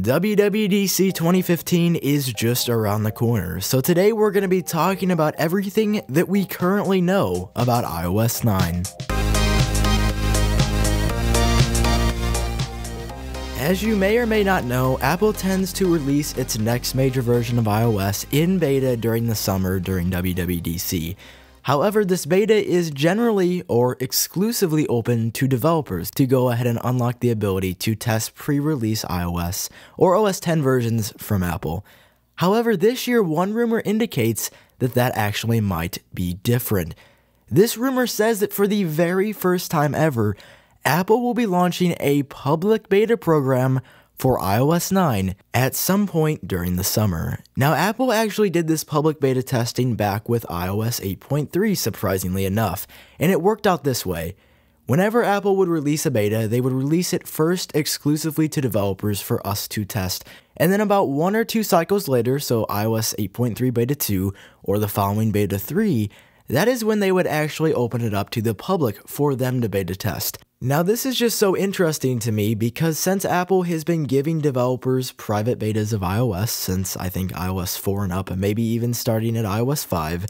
WWDC 2015 is just around the corner, so today we're going to be talking about everything that we currently know about iOS 9. As you may or may not know, Apple tends to release its next major version of iOS in beta during the summer during WWDC. However, this beta is generally or exclusively open to developers to go ahead and unlock the ability to test pre-release iOS or OS X versions from Apple. However, this year one rumor indicates that that actually might be different. This rumor says that for the very first time ever, Apple will be launching a public beta program for iOS 9 at some point during the summer. Now, Apple actually did this public beta testing back with iOS 8.3, surprisingly enough, and it worked out this way. Whenever Apple would release a beta, they would release it first exclusively to developers for us to test, and then about 1 or 2 cycles later, so iOS 8.3 beta 2 or the following beta 3, that is when they would actually open it up to the public for them to beta test. Now, this is just so interesting to me because since Apple has been giving developers private betas of iOS since I think iOS 4 and up, and maybe even starting at iOS 5,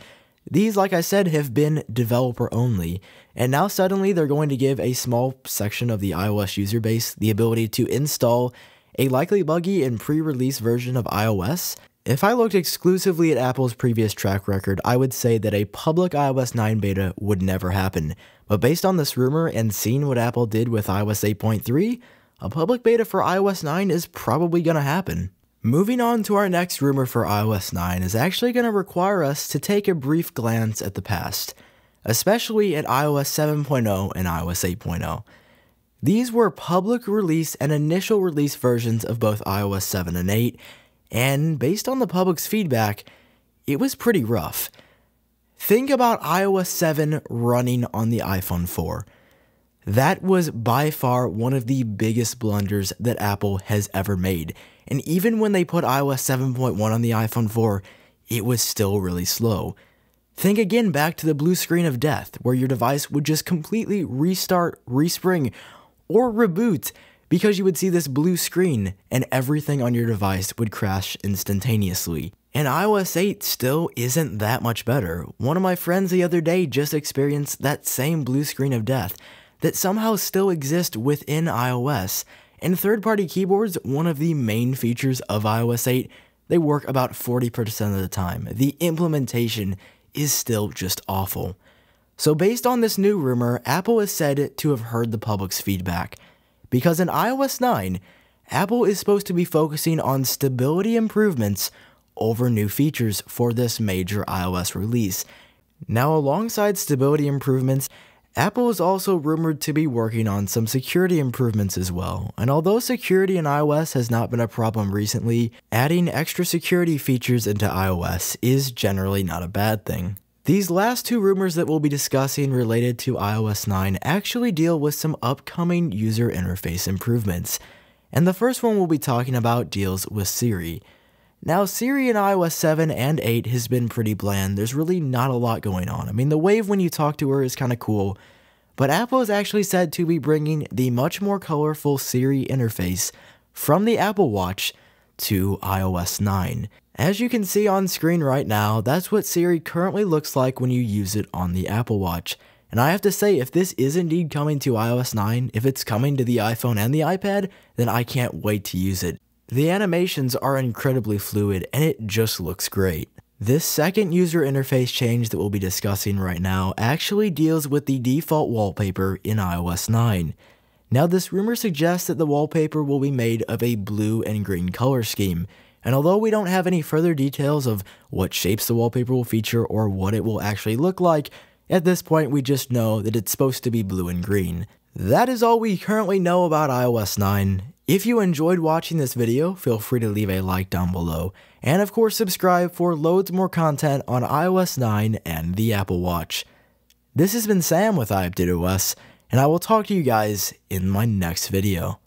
these, like I said, have been developer only, and now suddenly they're going to give a small section of the iOS user base the ability to install a likely buggy and pre-release version of iOS. If I looked exclusively at Apple's previous track record, I would say that a public iOS 9 beta would never happen. But based on this rumor and seeing what Apple did with iOS 8.3, a public beta for iOS 9 is probably going to happen. Moving on to our next rumor for iOS 9 is actually going to require us to take a brief glance at the past, especially at iOS 7.0 and iOS 8.0. These were public release and initial release versions of both iOS 7 and 8, and based on the public's feedback, it was pretty rough. Think about iOS 7 running on the iPhone 4. That was by far one of the biggest blunders that Apple has ever made. And even when they put iOS 7.1 on the iPhone 4, it was still really slow. Think again back to the blue screen of death, where your device would just completely restart, respring, or reboot because you would see this blue screen and everything on your device would crash instantaneously. And iOS 8 still isn't that much better. One of my friends the other day just experienced that same blue screen of death that somehow still exists within iOS. And third-party keyboards, one of the main features of iOS 8, they work about 40% of the time. The implementation is still just awful. So based on this new rumor, Apple is said to have heard the public's feedback. Because in iOS 9, Apple is supposed to be focusing on stability improvements over new features for this major iOS release. Now, alongside stability improvements, Apple is also rumored to be working on some security improvements as well. And although security in iOS has not been a problem recently, adding extra security features into iOS is generally not a bad thing. These last 2 rumors that we'll be discussing related to iOS 9 actually deal with some upcoming user interface improvements. And the first one we'll be talking about deals with Siri. Now, Siri in iOS 7 and 8 has been pretty bland. There's really not a lot going on. I mean, the wave when you talk to her is kind of cool, but Apple is actually said to be bringing the much more colorful Siri interface from the Apple Watch to iOS 9. As you can see on screen right now, that's what Siri currently looks like when you use it on the Apple Watch. And I have to say, if this is indeed coming to iOS 9, if it's coming to the iPhone and the iPad, then I can't wait to use it. The animations are incredibly fluid and it just looks great. This second user interface change that we'll be discussing right now actually deals with the default wallpaper in iOS 9. Now, this rumor suggests that the wallpaper will be made of a blue and green color scheme, and although we don't have any further details of what shapes the wallpaper will feature or what it will actually look like, at this point we just know that it's supposed to be blue and green. That is all we currently know about iOS 9. If you enjoyed watching this video, feel free to leave a like down below, and of course subscribe for loads more content on iOS 9 and the Apple Watch. This has been Sam with iUpdateOS, and I will talk to you guys in my next video.